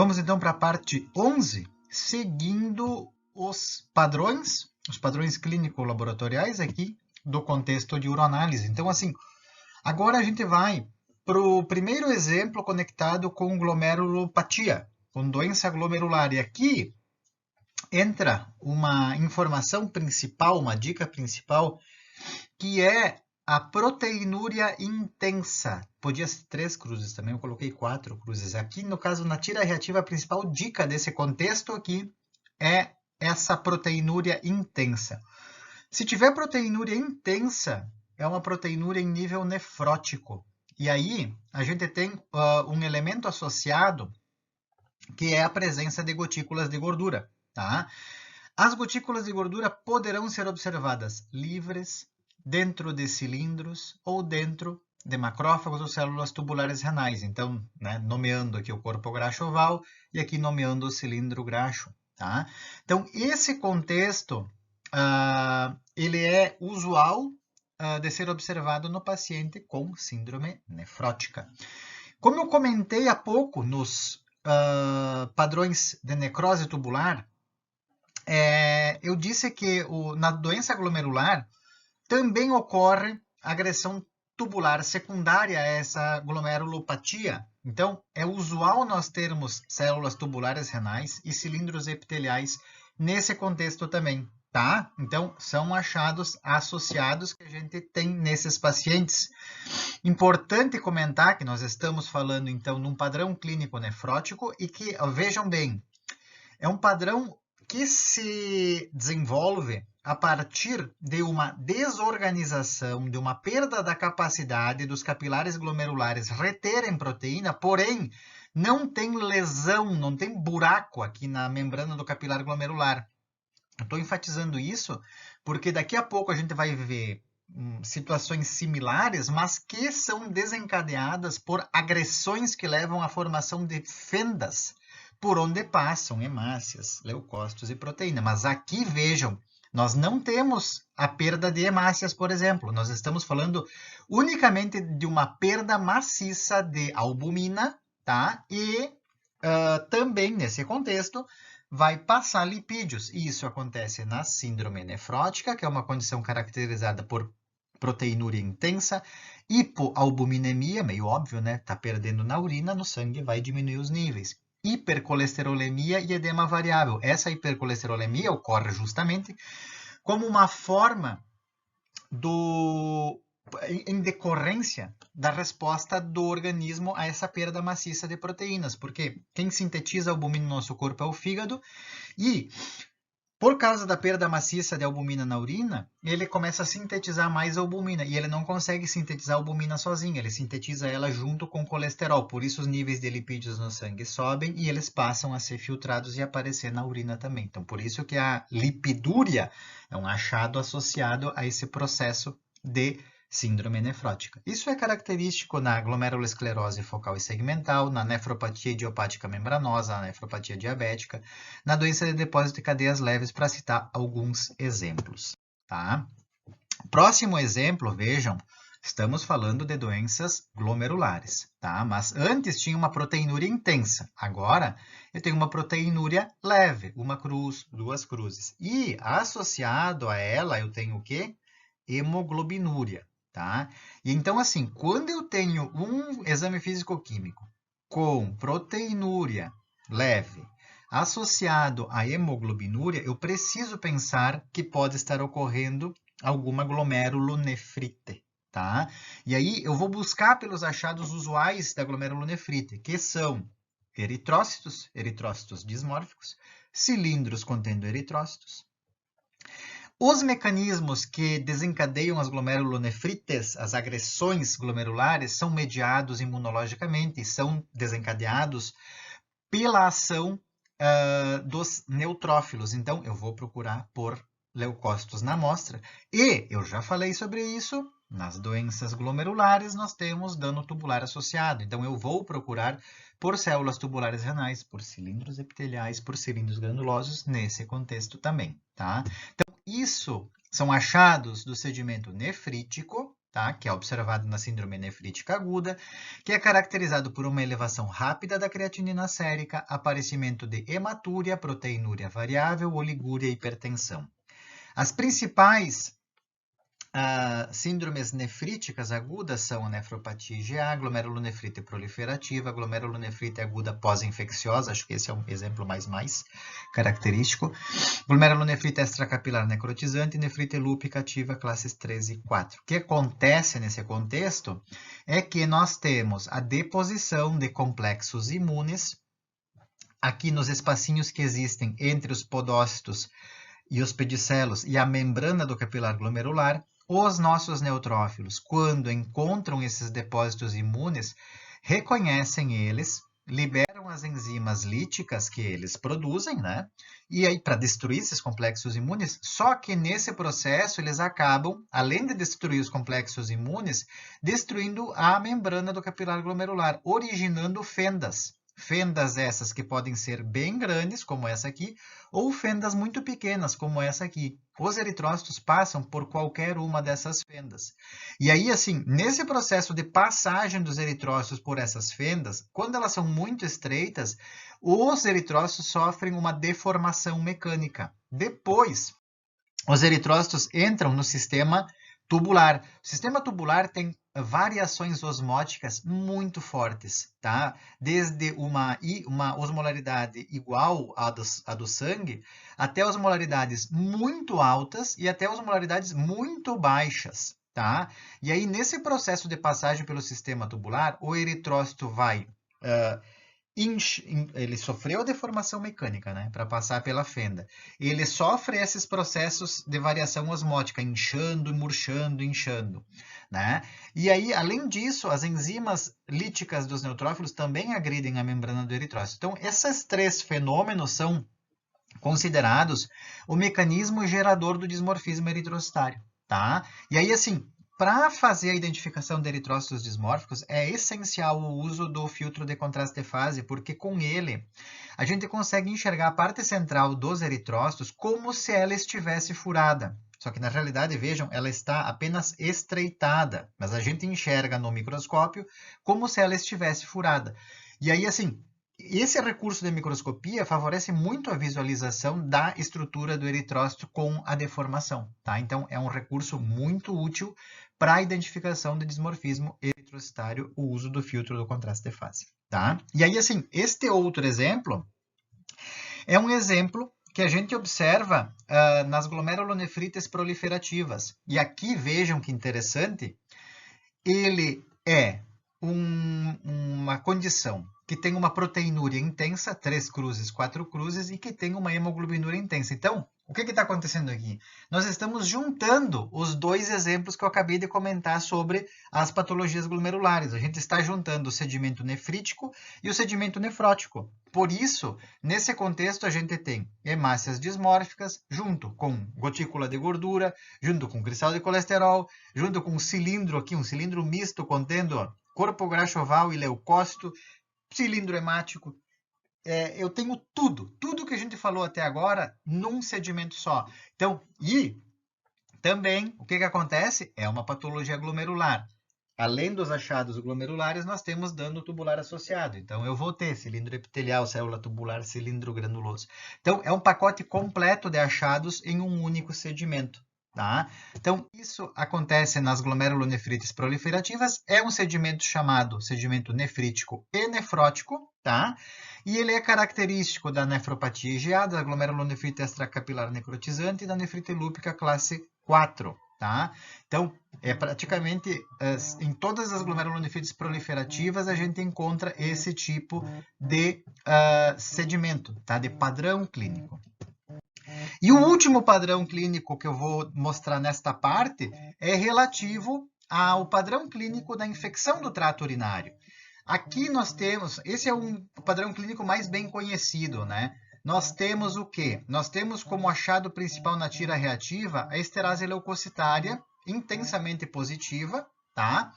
Vamos então para a parte 11, seguindo os padrões clínico-laboratoriais aqui do contexto de uroanálise. Então, assim, agora a gente vai para o primeiro exemplo conectado com glomerulopatia, com doença glomerular. E aqui entra uma informação principal, uma dica principal, que é a proteinúria intensa. Podia ser 3 cruzes também, eu coloquei 4 cruzes. Aqui, no caso, na tira reativa, a principal dica desse contexto aqui é essa proteinúria intensa. Se tiver proteinúria intensa, é uma proteinúria em nível nefrótico. E aí, a gente tem um elemento associado, que é a presença de gotículas de gordura. Tá? As gotículas de gordura poderão ser observadas livres, dentro de cilindros ou dentro de macrófagos ou células tubulares renais. Então, né, nomeando aqui o corpo graxo oval e aqui nomeando o cilindro graxo. Tá? Então, esse contexto ele é usual de ser observado no paciente com síndrome nefrótica. Como eu comentei há pouco nos padrões de necrose tubular, eu disse que na doença glomerular também ocorre agressão tubular secundária a essa glomerulopatia. Então, é usual nós termos células tubulares renais e cilindros epiteliais nesse contexto também, tá? Então, são achados associados que a gente tem nesses pacientes. Importante comentar que nós estamos falando, então, num padrão clínico nefrótico e que, vejam bem, é um padrão que se desenvolve a partir de uma desorganização, de uma perda da capacidade dos capilares glomerulares reterem proteína, porém, não tem lesão, não tem buraco aqui na membrana do capilar glomerular. Estou enfatizando isso porque daqui a pouco a gente vai ver situações similares, mas que são desencadeadas por agressões que levam à formação de fendas, por onde passam hemácias, leucócitos e proteína. Mas aqui, vejam, nós não temos a perda de hemácias, por exemplo. Nós estamos falando unicamente de uma perda maciça de albumina, tá? E também, nesse contexto, vai passar lipídios. E isso acontece na síndrome nefrótica, que é uma condição caracterizada por proteinúria intensa, hipoalbuminemia, meio óbvio, né? Tá perdendo na urina, no sangue vai diminuir os níveis. Hipercolesterolemia e edema variável. Essa hipercolesterolemia ocorre justamente como uma forma em decorrência da resposta do organismo a essa perda maciça de proteínas, porque quem sintetiza albumina no nosso corpo é o fígado e por causa da perda maciça de albumina na urina, ele começa a sintetizar mais albumina e ele não consegue sintetizar albumina sozinho, ele sintetiza ela junto com colesterol, por isso os níveis de lipídios no sangue sobem e eles passam a ser filtrados e aparecer na urina também. Então, por isso que a lipidúria é um achado associado a esse processo de síndrome nefrótica. Isso é característico na glomerulosclerose focal e segmental, na nefropatia idiopática membranosa, na nefropatia diabética, na doença de depósito de cadeias leves, para citar alguns exemplos. Tá? Próximo exemplo, vejam, estamos falando de doenças glomerulares, tá? Mas antes tinha uma proteinúria intensa, agora eu tenho uma proteinúria leve, uma cruz, 2 cruzes. E associado a ela eu tenho o quê? Hemoglobinúria. Tá? E então, assim, quando eu tenho um exame físico-químico com proteinúria leve associado à hemoglobinúria, eu preciso pensar que pode estar ocorrendo alguma glomerulonefrite. Tá? E aí eu vou buscar pelos achados usuais da glomerulonefrite, que são eritrócitos, eritrócitos dismórficos, cilindros contendo eritrócitos. Os mecanismos que desencadeiam as glomerulonefrites, as agressões glomerulares, são mediados imunologicamente e são desencadeados pela ação dos neutrófilos. Então, eu vou procurar por leucócitos na amostra. E eu já falei sobre isso. Nas doenças glomerulares, nós temos dano tubular associado. Então, eu vou procurar por células tubulares renais, por cilindros epiteliais, por cilindros granulosos, nesse contexto também. Tá? Então, isso são achados do sedimento nefrítico, tá? Que é observado na síndrome nefrítica aguda, que é caracterizado por uma elevação rápida da creatinina sérica, aparecimento de hematúria, proteinúria variável, oligúria e hipertensão. As principais síndromes nefríticas agudas são a nefropatia IgA, glomerulonefrite proliferativa, glomerulonefrite aguda pós-infecciosa, acho que esse é um exemplo mais característico, glomerulonefrite extracapilar necrotizante, nefrite lúpica ativa classes 3 e 4. O que acontece nesse contexto é que nós temos a deposição de complexos imunes aqui nos espacinhos que existem entre os podócitos e os pedicelos e a membrana do capilar glomerular. Os nossos neutrófilos, quando encontram esses depósitos imunes, reconhecem eles, liberam as enzimas líticas que eles produzem, né? E aí, para destruir esses complexos imunes, só que nesse processo eles acabam, além de destruir os complexos imunes, destruindo a membrana do capilar glomerular, originando fendas. Fendas essas que podem ser bem grandes, como essa aqui, ou fendas muito pequenas, como essa aqui. Os eritrócitos passam por qualquer uma dessas fendas. E aí, assim, nesse processo de passagem dos eritrócitos por essas fendas, quando elas são muito estreitas, os eritrócitos sofrem uma deformação mecânica. Depois, os eritrócitos entram no sistema tubular. O sistema tubular tem variações osmóticas muito fortes, tá? Desde uma osmolaridade igual à do sangue, até osmolaridades muito altas e até osmolaridades muito baixas, tá? E aí, nesse processo de passagem pelo sistema tubular, o eritrócito vai... ele sofreu a deformação mecânica, né, para passar pela fenda. Ele sofre esses processos de variação osmótica, inchando, murchando, inchando, né? E aí, além disso, as enzimas líticas dos neutrófilos também agridem a membrana do eritrócito. Então, esses três fenômenos são considerados o mecanismo gerador do dismorfismo eritrocitário, tá? E aí, assim, para fazer a identificação de eritrócitos dismórficos, é essencial o uso do filtro de contraste de fase, porque com ele a gente consegue enxergar a parte central dos eritrócitos como se ela estivesse furada. Só que na realidade, vejam, ela está apenas estreitada, mas a gente enxerga no microscópio como se ela estivesse furada. E aí, assim, esse recurso de microscopia favorece muito a visualização da estrutura do eritrócito com a deformação, tá? Então, é um recurso muito útil para a identificação de dismorfismo eritrocitário, o uso do filtro do contraste de fase, tá? E aí, assim, este outro exemplo é um exemplo que a gente observa nas glomerulonefrites proliferativas. E aqui, vejam que interessante, ele é uma condição que tem uma proteinúria intensa, 3 cruzes, 4 cruzes, e que tem uma hemoglobinúria intensa. Então, o que está acontecendo aqui? Nós estamos juntando os dois exemplos que eu acabei de comentar sobre as patologias glomerulares. A gente está juntando o sedimento nefrítico e o sedimento nefrótico. Por isso, nesse contexto, a gente tem hemácias dismórficas junto com gotícula de gordura, junto com cristal de colesterol, junto com um cilindro aqui, um cilindro misto contendo corpo graxo oval e leucócito, cilindro hemático. Eu tenho tudo que a gente falou até agora num sedimento só. Então, e também, o que acontece? É uma patologia glomerular. Além dos achados glomerulares, nós temos dano tubular associado. Então, eu vou ter cilindro epitelial, célula tubular, cilindro granuloso. Então, é um pacote completo de achados em um único sedimento. Tá? Então, isso acontece nas glomerulonefrites proliferativas. É um sedimento chamado sedimento nefrítico e nefrótico, tá? E ele é característico da nefropatia IgA, da glomerulonefrite extracapilar necrotizante e da nefrite lúpica classe 4, tá? Então, praticamente em todas as glomerulonefrites proliferativas a gente encontra esse tipo de sedimento, tá? De padrão clínico. E o último padrão clínico que eu vou mostrar nesta parte é relativo ao padrão clínico da infecção do trato urinário. Aqui nós temos, esse é um padrão clínico mais bem conhecido, né? Nós temos o quê? Nós temos como achado principal na tira reativa a esterase leucocitária intensamente positiva, tá?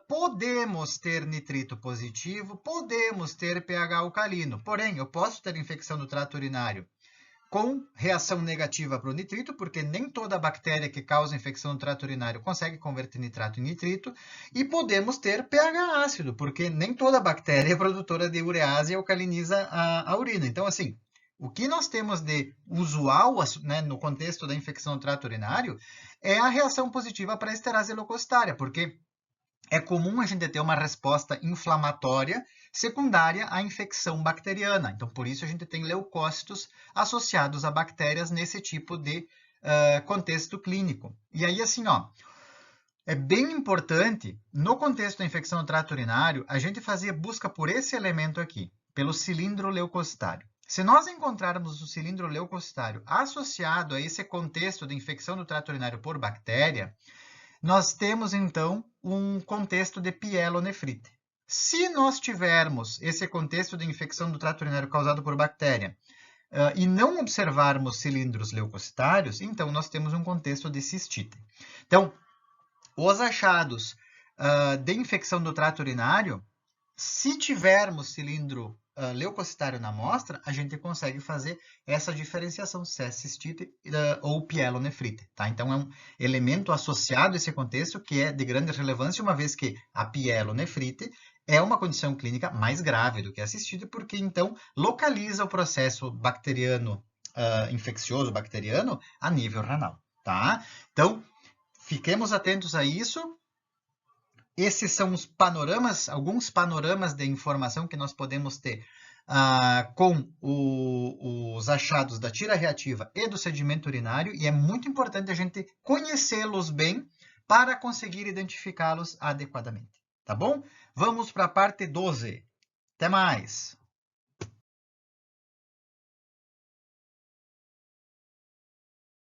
Podemos ter nitrito positivo, podemos ter pH alcalino, porém, eu posso ter infecção do trato urinário com reação negativa para o nitrito, porque nem toda bactéria que causa infecção no trato urinário consegue converter nitrato em nitrito, e podemos ter pH ácido, porque nem toda bactéria é produtora de urease e alcaliniza a urina. Então, assim, o que nós temos de usual, né, no contexto da infecção no trato urinário é a reação positiva para a esterase leucocitária, porque é comum a gente ter uma resposta inflamatória secundária à infecção bacteriana. Então, por isso a gente tem leucócitos associados a bactérias nesse tipo de contexto clínico. E aí, assim, ó, é bem importante, no contexto da infecção no trato urinário, a gente fazer busca por esse elemento aqui, pelo cilindro leucocitário. Se nós encontrarmos o cilindro leucocitário associado a esse contexto de infecção do trato urinário por bactéria, nós temos, então, um contexto de pielonefrite. Se nós tivermos esse contexto de infecção do trato urinário causado por bactéria e não observarmos cilindros leucocitários, então nós temos um contexto de cistite. Então, os achados de infecção do trato urinário, se tivermos cilindro leucocitário na amostra, a gente consegue fazer essa diferenciação se é cistite ou pielonefrite. Tá? Então, é um elemento associado a esse contexto que é de grande relevância, uma vez que a pielonefrite é uma condição clínica mais grave do que a cistite, porque, então, localiza o processo bacteriano, infeccioso bacteriano, a nível renal. Tá? Então, fiquemos atentos a isso. Esses são os panoramas, alguns panoramas de informação que nós podemos ter com os achados da tira reativa e do sedimento urinário, e é muito importante a gente conhecê-los bem para conseguir identificá-los adequadamente. Tá bom? Vamos para a parte 12. Até mais!